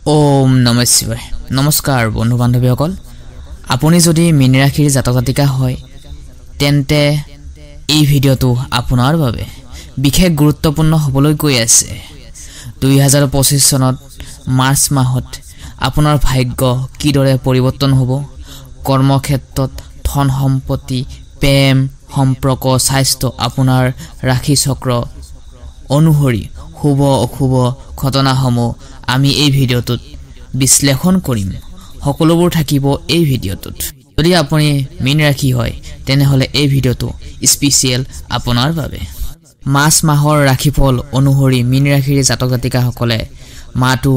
ওম নমঃ শিৱায় নমস্কাৰ বন্ধু বান্ধৱীসকল আপুনি যদি মীন ৰাশিৰ জাতক জাতিকা হয় তেন্তে এই ভিডিঅটো আপোনাৰ বাবে বিশেষ গুৰুত্বপূৰ্ণ হ'বলৈ গৈ আছে 2025 চনত মাৰ্চ মাহত আপোনাৰ ভাগ্য কিদৰে পৰিৱৰ্তন হ'ব কৰ্মক্ষেত্ৰত ধন সম্পত্তি প্ৰেম সম্পৰ্ক স্বাস্থ্য আপোনাৰ ৰাশি চক্ৰ অনুসৰি শুভ অশুভ ঘটনাসমূহ আমি এই ভিডিঅটোত বিশ্লেষণ কৰিম সকলোবোৰ থাকিব এই ভিডিঅটোত যদি আপুনি মীন ৰাশি হয় তেনেহলে এই ভিডিঅটো স্পেশাল আপোনাৰ বাবে মাৰ্চ মাহৰ ৰাশিফল অনুসৰি মীন ৰাশিৰ জাতক জাতিকা সকলে মাহটো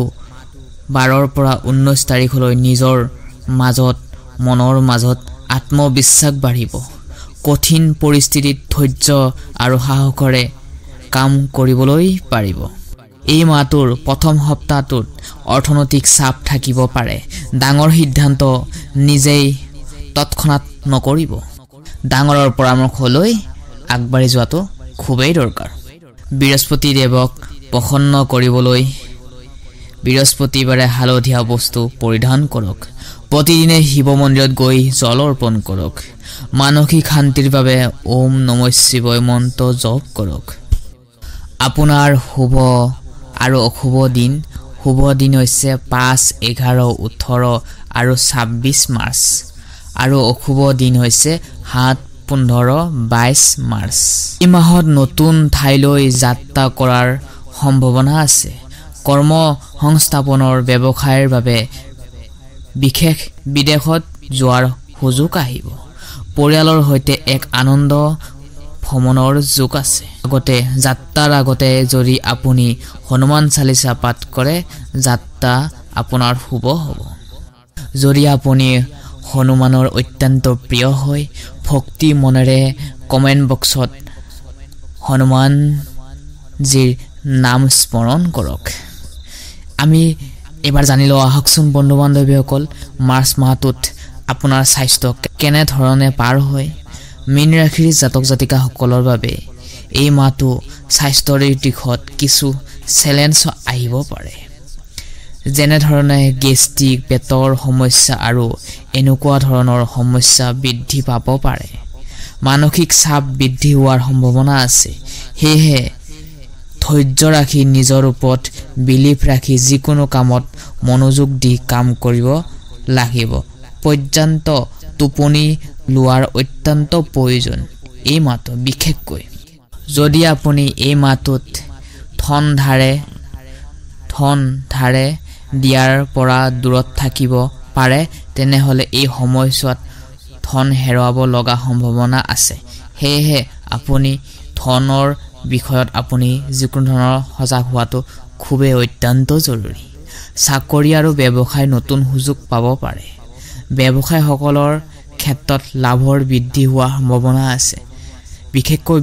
12 পৰা 19 তাৰিখলৈ নিজৰ মাজত মনৰ মাজত আত্মবিশ্বাস বাঢ়িব কঠিন পৰিস্থিতিত ধৈৰ্য আৰু সাহসৰে কাম কৰিবলৈ পাৰিব এই মাহটোৰ প্ৰথম সপ্তাহটোত অৰ্থনৈতিক চাপ থাকিব পাৰে ডাঙৰ সিদ্ধান্ত নিজেই তৎক্ষণাত নকৰিব ডাঙৰৰ পৰামৰ্শ লৈ আগবাঢ়ি যোৱাটো খুবেই দৰকাৰ বৃহস্পতি দেৱক প্ৰসন্ন কৰিবলৈ বৃহস্পতিবাৰে হালধীয়া বস্তু পৰিধান কৰক প্ৰতিদিনে শিৱ মন্দিৰত গৈ জল অৰ্পণ কৰক মানসিক শান্তিৰ বাবে ওম নমঃ শিৱায় মন্ত্ৰ জপ কৰক আপোনাৰ শুভ আৰু অশুভ দিন হৈছে 5 11 18 আৰু 26 মাৰ্চ আৰু অশুভ দিন হৈছে 7 15 22 মাৰ্চ এই মাহত নতুন ঠাইলৈ যাত্ৰা কৰাৰ সম্ভাৱনা আছে কৰ্ম সংস্থাপনৰ ব্যৱসায়ৰ বাবে বিশেষ বিদেশত যোৱাৰ সুযোগ আহিব পৰিয়ালৰ সৈতে এক আনন্দ ভ্ৰমণৰ যোগ আছে আগতে যাত্ৰাৰ আগতে যদি আপুনি হনুমান চালিসা পাঠ কৰে যাত্ৰা আপোনাৰ শুভ হ'ব যদি আপুনি হনুমানৰ অত্যন্ত প্ৰিয় হয় ভক্তি মনেৰে কমেন্ট বক্সত হনুমান জিৰ নাম স্মৰণ কৰক আমি এবাৰ জানিলো আহকচোন বন্ধু বান্ধৱীসকল মাৰ্চ মাহটোত আপোনাৰ স্বাস্থ্য কেনে ধৰণে পাৰ হয় মীন ৰাশিৰ জাতক জাতিকা সকলৰ বাবে এই মাহটো স্বাস্থ্যৰ দিশত কিছু চেলেঞ্জ আহিব পাৰে যেনে ধৰণে গেষ্ট্ৰিক পেটৰ সমস্যা আৰু এনেকুৱা ধৰণৰ সমস্যা বৃদ্ধি পাব পাৰে মানসিক চাপ বৃদ্ধি হোৱাৰ সম্ভাৱনা আছে সেয়ে ধৈৰ্য ৰাখি নিজৰ ওপৰত বিলিভ ৰাখি যিকোনো কামত মনোযোগ দি কাম কৰিব লাগিব পৰ্যাপ্ত টোপনি লোৱাৰ অত্যন্ত প্ৰয়োজন এই মাহটো বিশেষকৈ যদি আপুনি এই মাহটোত ধন ধাৰে দিয়াৰ পৰা দূৰত থাকিব পাৰে তেনেহলে এই সময়ছোৱাত ধন হেৰুৱাব লগা সম্ভাৱনা আছে সেয়ে আপুনি ধনৰ বিষয়ত আপুনি যিকোনো ধৰণৰ সজাগ হোৱাটো খুবেই অত্যন্ত জৰুৰী চাকৰি আৰু ব্যৱসায় নতুন সুযোগ পাব পাৰে ব্যৱসায়ীসকলৰ ক্ষেত্ৰত লাভৰ বৃদ্ধি হোৱাৰ সম্ভাৱনা আছে বিশেষকৈ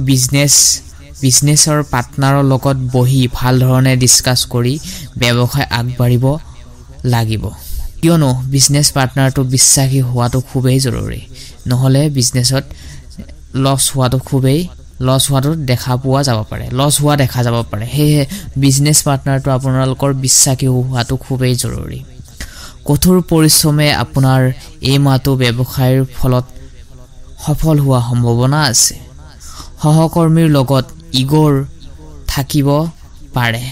বিজনেছৰ পাৰ্টনাৰৰ লগত বহি ভাল ধৰণে ডিসকাস কৰি ব্যৱসায় আগবাঢ়িব লাগিব কিয়নো বিজনেছ পাৰ্টনাৰটো বিশ্বাসী হোৱাটো খুবেই জৰুৰী নহলে বিজনেছত লছ হোৱাটো দেখা যাব পাৰে সেয়ে বিজনেছ পাৰ্টনাৰটো আপোনালোকৰ বিশ্বাসী হোৱাটো খুবেই জৰুৰী কঠোৰ পৰিশ্ৰমে আপোনাৰ এই মাহটো ব্যৱসায়ৰ ফলত সফল হোৱা সম্ভাৱনা আছে সহকৰ্মীৰ লগত ইগৰ থাকিব পাৰে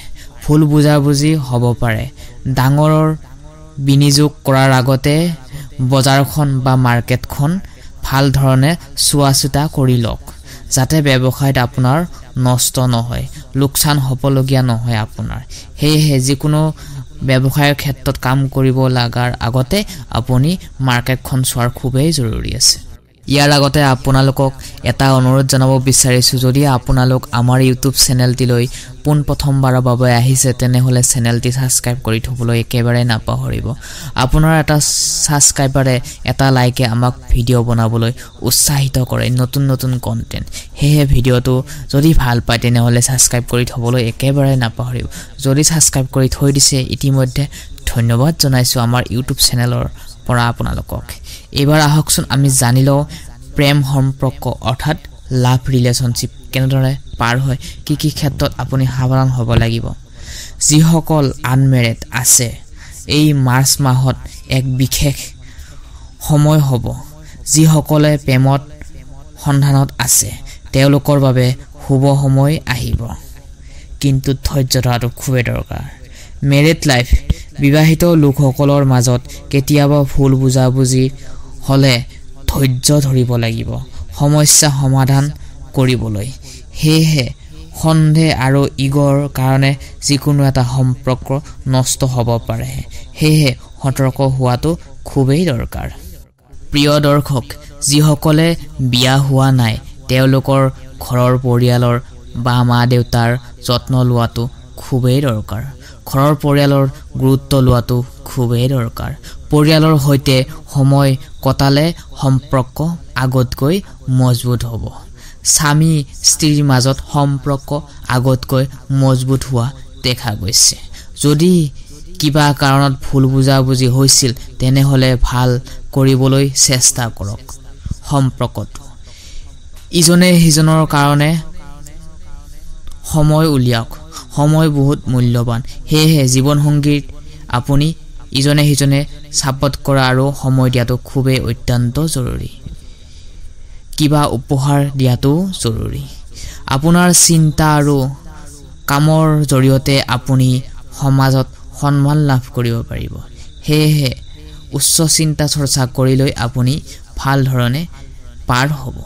ভুল বুজাবুজি হ'ব পাৰে ডাঙৰৰ বিনিয়োগ কৰাৰ আগতে বজাৰখন বা মাৰ্কেটখন ভাল ধৰণে চোৱাচিতা কৰি লওক যাতে ব্যৱসায়ত আপোনাৰ নষ্ট নহয় লোকচান হ'বলগীয়া নহয় আপোনাৰ সেয়ে যিকোনো ব্যৱসায়ৰ ক্ষেত্ৰত কাম কৰিব লাগাৰ আগতে আপুনি মাৰ্কেটখন চোৱাৰ খুবেই জৰুৰী আছে ইয়াৰ আগতে আপোনালোকক এটা অনুৰোধ জনাব বিচাৰিছো যদি আপোনালোক আমাৰ ইউটিউব চেনেলটিলৈ পোন প্ৰথমবাৰৰ বাবে আহিছে তেনেহলে চেনেলটি সাবস্ক্ৰাইব কৰি থবলৈ একেবাৰে নাপাহৰিব আপোনাৰ এটা সাবস্ক্ৰাইবাৰে এটা লাইকে আমাক ভিডিও বনাবলৈ উৎসাহিত কৰে নতুন কন্টেন্ট হেহে ভিডিওটো যদি ভাল পায় তেনেহলে সাবস্ক্ৰাইব কৰি থবলৈ একেবাৰে নাপাহৰিব যদি সাবস্ক্ৰাইব কৰি থৈ দিছে ইতিমধ্যে ধন্যবাদ জনাইছো আমাৰ ইউটিউব চেনেলৰ পৰা আপোনালোকক এবাৰ আহকচোন আমি জানিলো প্ৰেম সম্পৰ্ক অৰ্থাৎ লাভ ৰিলেশনশিপ কেনেদৰে পাৰ হয় কি ক্ষেত্ৰত আপুনি সাৱধান হ'ব লাগিব যিসকল আনমেৰিড আছে এই মাৰ্চ মাহত এক বিশেষ সময় হ'ব যিসকলে প্ৰেমত সন্ধানত আছে তেওঁলোকৰ বাবে শুভ সময় আহিব কিন্তু ধৈৰ্য ধৰাটো খুবেই দৰকাৰ মেৰিড লাইফ বিবাহিত লোকসকলৰ মাজত কেতিয়াবা ভুল বুজাবুজি হলে ধৈৰ্য ধৰিব লাগিব সমস্যা সমাধান কৰিবলৈ হেহে সন্দেহ আৰু ইগৰ কাৰণে যিকোনো এটা সম্পৰ্ক নষ্ট হ'ব পাৰে হেহে সতৰ্ক হোৱাটো খুবেই দৰকাৰ প্ৰিয় দৰ্শক যিসকলে বিয়া হোৱা নাই তেওঁলোকৰ ঘৰৰ পৰিয়ালৰ বা মা দেউতাৰ যত্ন লোৱাটো খুবেই দৰকাৰ ঘৰৰ পৰিয়ালৰ গুৰুত্ব লোৱাটো খুবেই দৰকাৰ পৰিয়ালৰ সৈতে সময় কটালে সম্পৰ্ক আগতকৈ মজবুত হ'ব স্বামী স্ত্ৰীৰ মাজত সম্পৰ্ক আগতকৈ মজবুত হোৱা দেখা গৈছে যদি কিবা কাৰণত ভুল বুজাবুজি হৈছিল তেনেহলে ভাল কৰিবলৈ চেষ্টা কৰক সম্পৰ্কটো ইজনে সিজনৰ কাৰণে সময় উলিয়াওক সময় বহুত মূল্যৱান হেহে জীৱন সংগীত আপুনি ইজনে সিজনে সাপোৰ্ট কৰা আৰু সময় দিয়াটো খুবেই অত্যন্ত জৰুৰী কিবা উপহাৰ দিয়াটো জৰুৰী আপোনাৰ চিন্তা আৰু কামৰ জৰিয়তে আপুনি সমাজত সন্মান লাভ কৰিব পাৰিব হেহে উচ্চ চিন্তা চৰ্চা কৰিলৈ আপুনি ভাল ধৰণে পাৰ হ'ব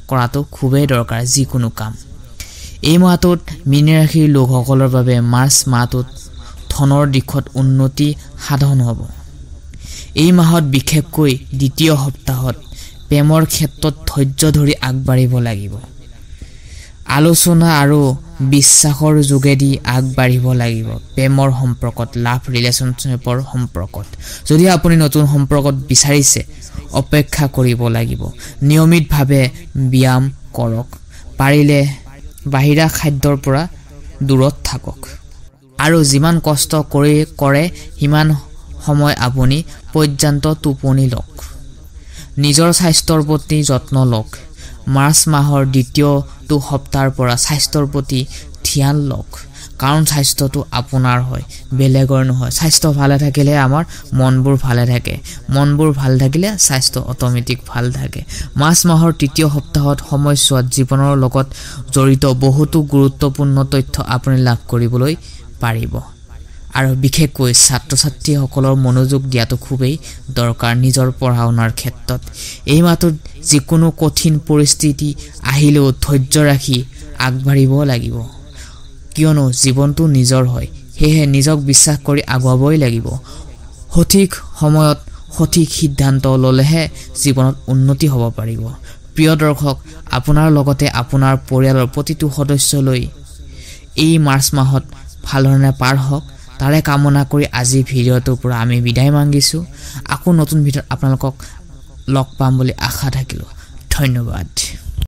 কৰাটো খুবেই দৰকাৰ যিকোনো কাম এই মাহটোত মীন ৰাশিৰ লোকসকলৰ বাবে মাৰ্চ মাহটোত ধনৰ দিশত উন্নতি সাধন হ'ব এই মাহত বিশেষকৈ দ্বিতীয় সপ্তাহত প্ৰেমৰ ক্ষেত্ৰত ধৈৰ্য ধৰি আগবাঢ়িব লাগিব আলোচনা আৰু বিশ্বাসৰ যোগেদি আগবাঢ়িব লাগিব প্ৰেমৰ সম্পৰ্কত লাভ ৰিলেশ্যনশ্বিপৰ সম্পৰ্কত যদি আপুনি নতুন সম্পৰ্কত বিচাৰিছে অপেক্ষা কৰিব লাগিব নিয়মিতভাৱে ব্যায়াম কৰক পাৰিলে বাহিৰা খাদ্যৰ পৰা দূৰত থাকক আৰু যিমান কষ্ট কৰে সিমান সময় আপুনি পৰ্যাপ্ত টোপনি লওক নিজৰ স্বাস্থ্যৰ প্ৰতি যত্ন লওক মাৰ্চ মাহৰ দ্বিতীয়টো সপ্তাহৰ পৰা স্বাস্থ্যৰ প্ৰতি ধ্যান লওক কাৰণ স্বাস্থ্যটো আপোনাৰ হয় বেলেগৰ নহয় স্বাস্থ্য ভালে থাকিলে আমাৰ মনবোৰ ভালে থাকে মনবোৰ ভাল থাকিলে স্বাস্থ্য অটোমেটিক ভাল থাকে মাৰ্চ মাহৰ তৃতীয় সপ্তাহত সময়ছোৱাত জীৱনৰ লগত জড়িত বহুতো গুৰুত্বপূৰ্ণ তথ্য আপুনি লাভ কৰিবলৈ পাৰিব আৰু বিশেষকৈ ছাত্ৰ-ছাত্ৰীসকলৰ মনোযোগ দিয়াটো খুবেই দৰকাৰ নিজৰ পঢ়া-শুনাৰ ক্ষেত্ৰত এই মাহটোত যিকোনো কঠিন পৰিস্থিতি আহিলেও ধৈৰ্য ৰাখি আগবাঢ়িব লাগিব কিয়নো জীৱনটো নিজৰ হয় হেহে নিজক বিশ্বাস কৰি আগুৱাবই লাগিব সঠিক সময়ত সঠিক সিদ্ধান্ত ললেহে জীৱনত উন্নতি হ'ব পাৰিব প্ৰিয় দৰ্শক আপোনাৰ লগতে আপোনাৰ পৰিয়ালৰ প্ৰতিটো সদস্যলৈ এই মাৰ্চ মাহত ভালধৰণে পাৰ হওক তাৰে কামনা কৰি আজি ভিডিঅ'টোৰ পৰা আমি বিদায় মাগিছো আকৌ নতুন ভিডিঅ'ত আপোনালোকক লগ পাম বুলি আশা থাকিলো ধন্যবাদ